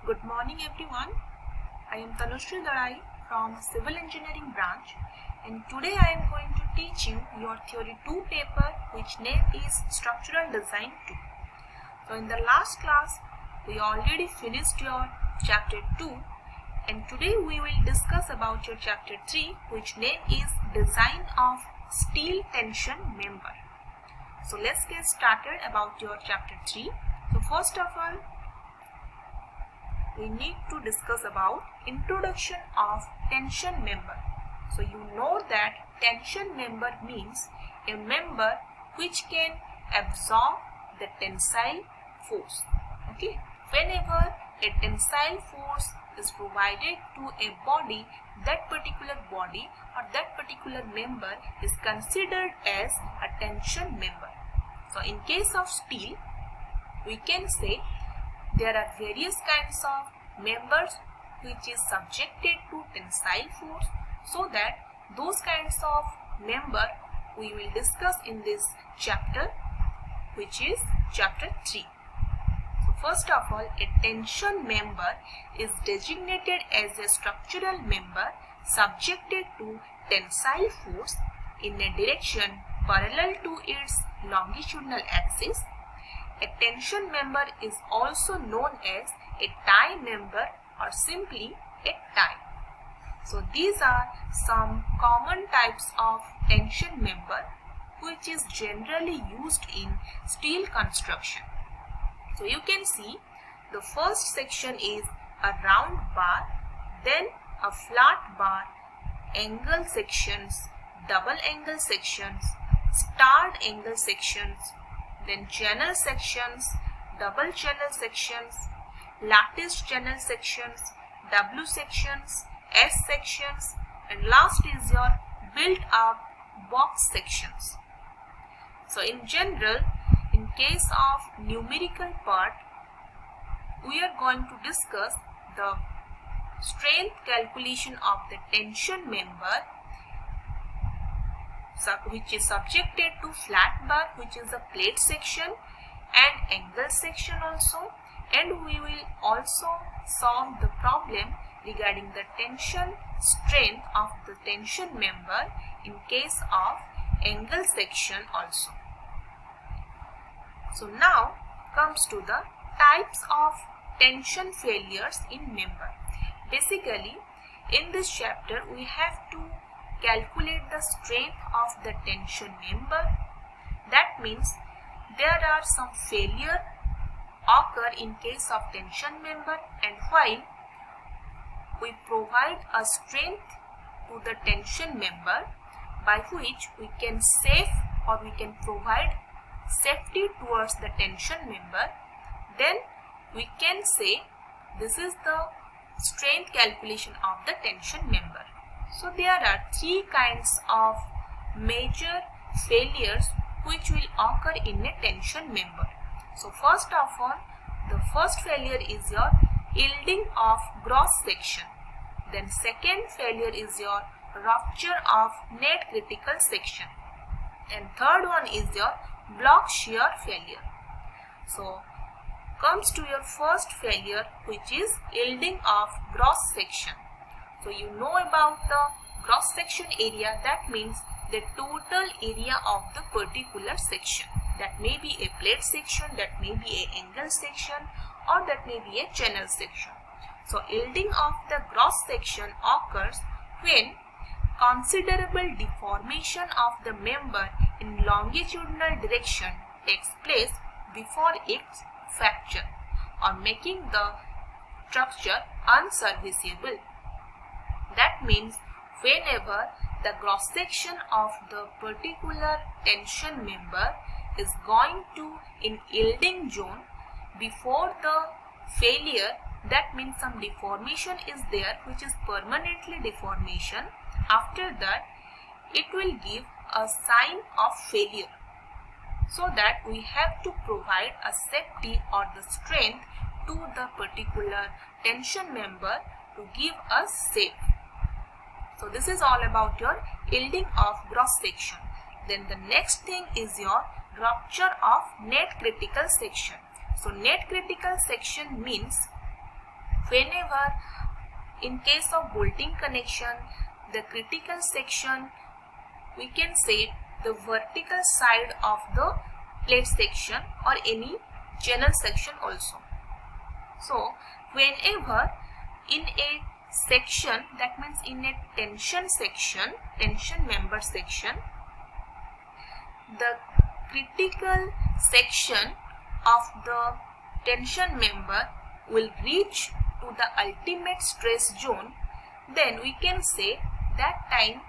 Good morning everyone. I am Tanushree Darai from Civil Engineering branch and today I am going to teach you your Theory 2 paper which name is Structural Design 2. So in the last class we already finished your chapter 2 and today we will discuss about your chapter 3 which name is Design of Steel Tension Member. So let's get started about your chapter 3. So first of all we need to discuss about introduction of tension member. So you know that tension member means a member which can absorb the tensile force. Okay, whenever a tensile force is provided to a body, that particular body or that particular member is considered as a tension member. So in case of steel, we can say there are various kinds of members which is subjected to tensile force, so that those kinds of member we will discuss in this chapter which is chapter 3. So first of all, a tension member is designated as a structural member subjected to tensile force in a direction parallel to its longitudinal axis. A tension member is also known as a tie member or simply a tie. So these are some common types of tension member which is generally used in steel construction. So you can see the first section is a round bar, then a flat bar, angle sections, double angle sections, starred angle sections, then channel sections, double channel sections, lattice channel sections, W sections, S sections, and last is your built up box sections. So in general, in case of numerical part, we are going to discuss the strength calculation of the tension member which is subjected to flat bar, which is a plate section, and angle section also, and we will also solve the problem regarding the tension strength of the tension member in case of angle section also. So now comes to the types of tension failures in member. Basically in this chapter we have to calculate the strength of the tension member. That means there are some failure occur in case of tension member, and while we provide a strength to the tension member by which we can save or we can provide safety towards the tension member, then we can say this is the strength calculation of the tension member. So there are three kinds of major failures which will occur in a tension member. So first of all, the first failure is your yielding of gross section. Then second failure is your rupture of net critical section. And third one is your block shear failure. So comes to your first failure which is yielding of gross section. So you know about the cross section area, that means the total area of the particular section. That may be a plate section, that may be an angle section, or that may be a channel section. So yielding of the gross section occurs when considerable deformation of the member in longitudinal direction takes place before its fracture or making the structure unserviceable. That means whenever the cross section of the particular tension member is going to in yielding zone before the failure, that means some deformation is there which is permanently deformation. After that it will give a sign of failure, so that we have to provide a safety or the strength to the particular tension member to give us safe. So this is all about your yielding of gross section. Then the next thing is your rupture of net critical section. So net critical section means whenever in case of bolting connection, the critical section, we can say the vertical side of the plate section or any channel section also. So whenever in a section, that means in a tension section, tension member section, the critical section of the tension member will reach to the ultimate stress zone, then we can say that time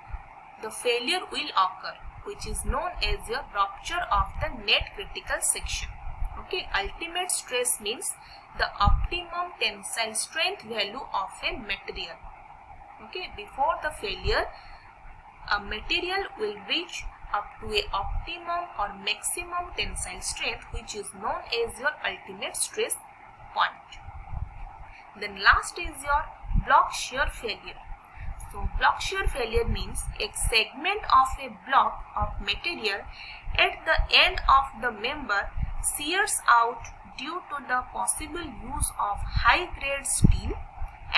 the failure will occur, which is known as your rupture of the net critical section. Okay, ultimate stress means the optimum tensile strength value of a material. Okay, before the failure, a material will reach up to a optimum or maximum tensile strength, which is known as your ultimate stress point. Then last is your block shear failure. So block shear failure means a segment of a block of material at the end of the member shears out due to the possible use of high grade steel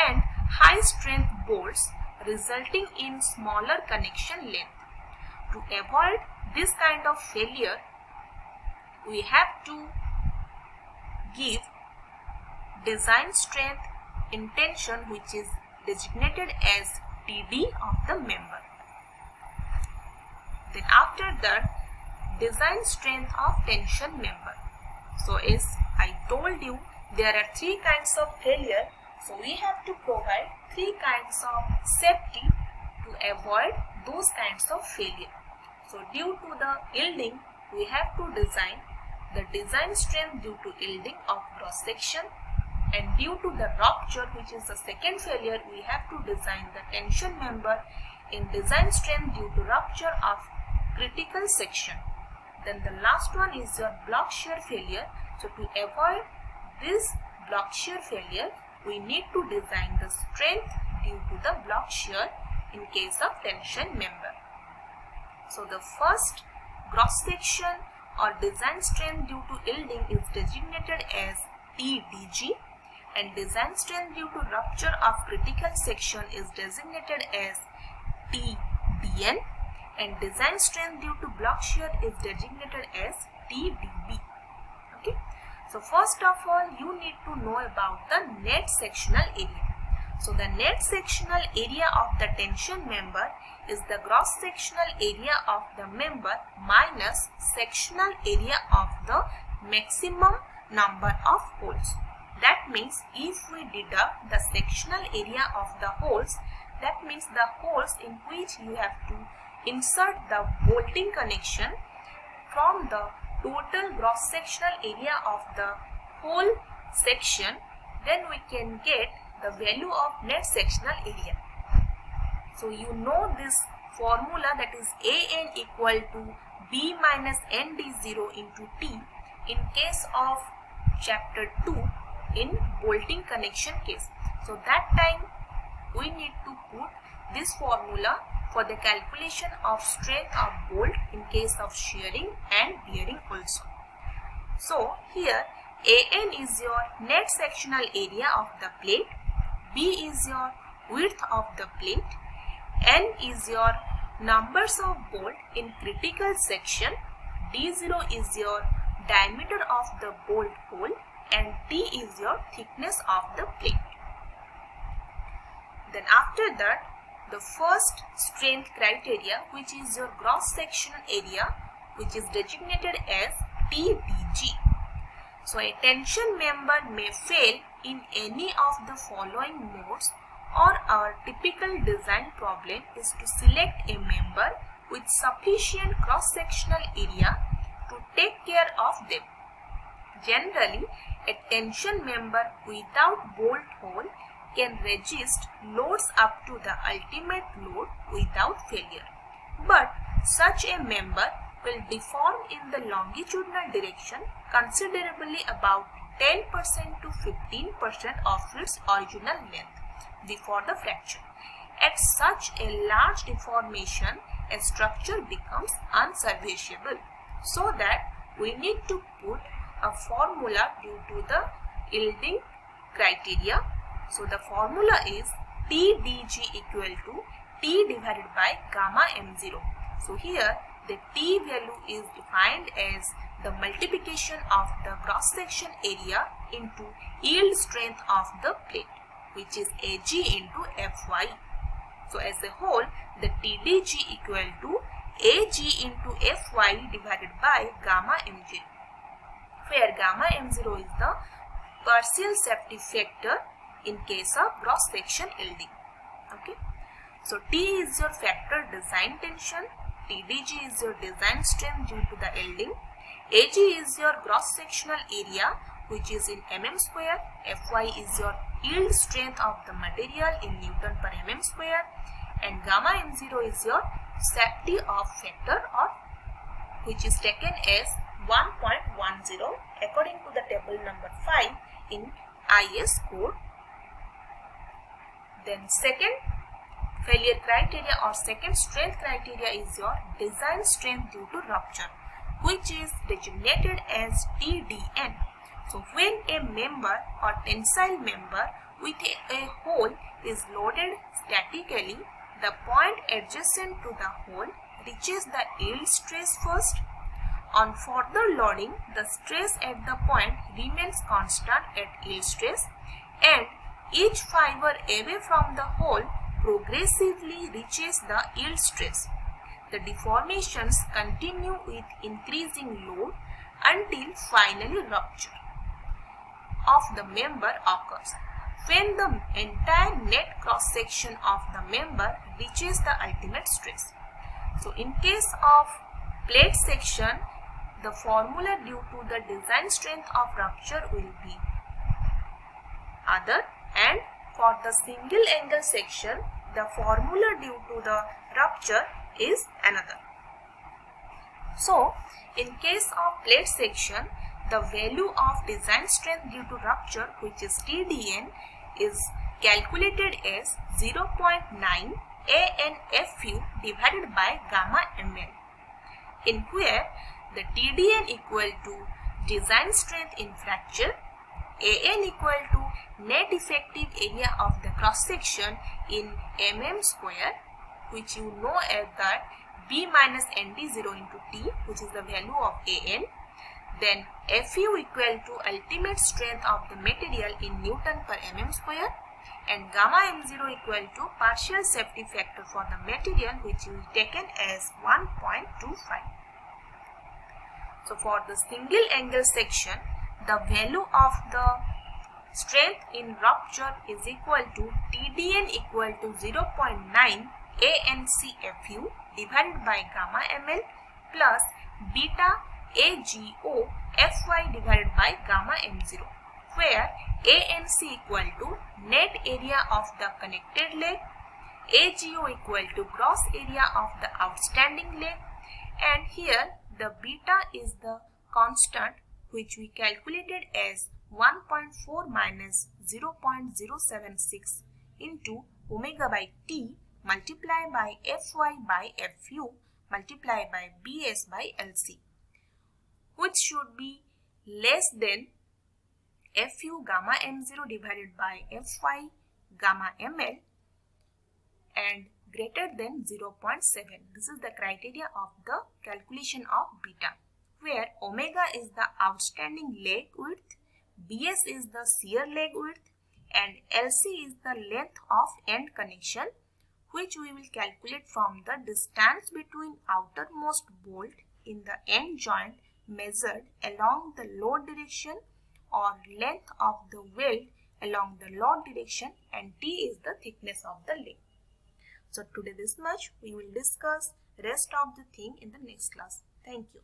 and high strength bolts, resulting in smaller connection length. To avoid this kind of failure, we have to give design strength in tension, which is designated as TD of the member. Then after that, design strength of tension member. So as I told you, there are three kinds of failure. So we have to provide three kinds of safety to avoid those kinds of failure. So due to the yielding, we have to design the design strength due to yielding of cross section, and due to the rupture, which is the second failure, we have to design the tension member in design strength due to rupture of critical section. Then the last one is your block shear failure. So to avoid this block shear failure, we need to design the strength due to the block shear in case of tension member. So the first cross section or design strength due to yielding is designated as TDG, and design strength due to rupture of critical section is designated as TDN, and design strength due to block shear is designated as TDB. Okay. So first of all, you need to know about the net sectional area. So the net sectional area of the tension member is the gross sectional area of the member minus sectional area of the maximum number of holes. That means if we deduct the sectional area of the holes, that means the holes in which you have to insert the bolting connection from the total cross sectional area of the whole section, then we can get the value of net sectional area. So you know this formula, that is AN equal to B minus ND0 into T in case of chapter 2 in bolting connection case. So that time we need to put this formula for the calculation of strength of bolt in case of shearing and bearing also. So here AN is your net sectional area of the plate, B is your width of the plate, N is your numbers of bolt in critical section, D0 is your diameter of the bolt hole, and T is your thickness of the plate. Then after that, the first strength criteria, which is your cross sectional area, which is designated as TDG. So a tension member may fail in any of the following modes, or our typical design problem is to select a member with sufficient cross sectional area to take care of them. Generally, a tension member without bolt hole can resist loads up to the ultimate load without failure. But such a member will deform in the longitudinal direction considerably, about 10% to 15% of its original length before the fracture. At such a large deformation, a structure becomes unserviceable. So that we need to put a formula due to the yielding criteria. So the formula is TDG equal to T divided by gamma m0. So here the T value is defined as the multiplication of the cross section area into yield strength of the plate, which is Ag into Fy. So as a whole, the TDG equal to Ag into Fy divided by gamma m0, where gamma m0 is the partial safety factor in case of cross section yielding. Okay. So T is your factor design tension, TDG is your design strength due to the yielding, Ag is your cross sectional area which is in mm square, Fy is your yield strength of the material in Newton per mm square, and gamma m0 is your safety of factor, or which is taken as 1.10 according to the table number 5 in IS code. Then second failure criteria or second strength criteria is your design strength due to rupture, which is designated as TDN. So when a member or tensile member with a hole is loaded statically, the point adjacent to the hole reaches the yield stress first. On further loading, the stress at the point remains constant at yield stress, and each fiber away from the hole progressively reaches the yield stress. The deformations continue with increasing load until finally rupture of the member occurs, when the entire net cross section of the member reaches the ultimate stress. So in case of plate section, the formula due to the design strength of rupture will be other, and for the single angle section, the formula due to the rupture is another. So in case of plate section, the value of design strength due to rupture, which is TDN, is calculated as 0.9 ANFU divided by gamma ml, in where the TDN equal to design strength in fracture, AN equal to net effective area of the cross section in mm square, which you know as that B minus ND0 into T, which is the value of AN. Then Fu equal to ultimate strength of the material in Newton per mm square, and gamma m0 equal to partial safety factor for the material, which is taken as 1.25. So for the single angle section, the value of the strength in rupture is equal to TDN equal to 0.9 ANCFU divided by gamma ml plus beta AGO Fy divided by gamma m0, where ANC equal to net area of the connected leg, AGO equal to gross area of the outstanding leg, and here the beta is the constant which we calculated as 1.4 minus 0.076 into omega by T multiplied by Fy by Fu multiplied by Bs by Lc, which should be less than Fu gamma m0 divided by Fy gamma ml and greater than 0.7. This is the criteria of the calculation of beta, where omega is the outstanding leg width, Bs is the shear leg width, and Lc is the length of end connection, which we will calculate from the distance between outermost bolt in the end joint measured along the load direction, or length of the weld along the load direction, and T is the thickness of the leg. So today this much. We will discuss rest of the thing in the next class. Thank you.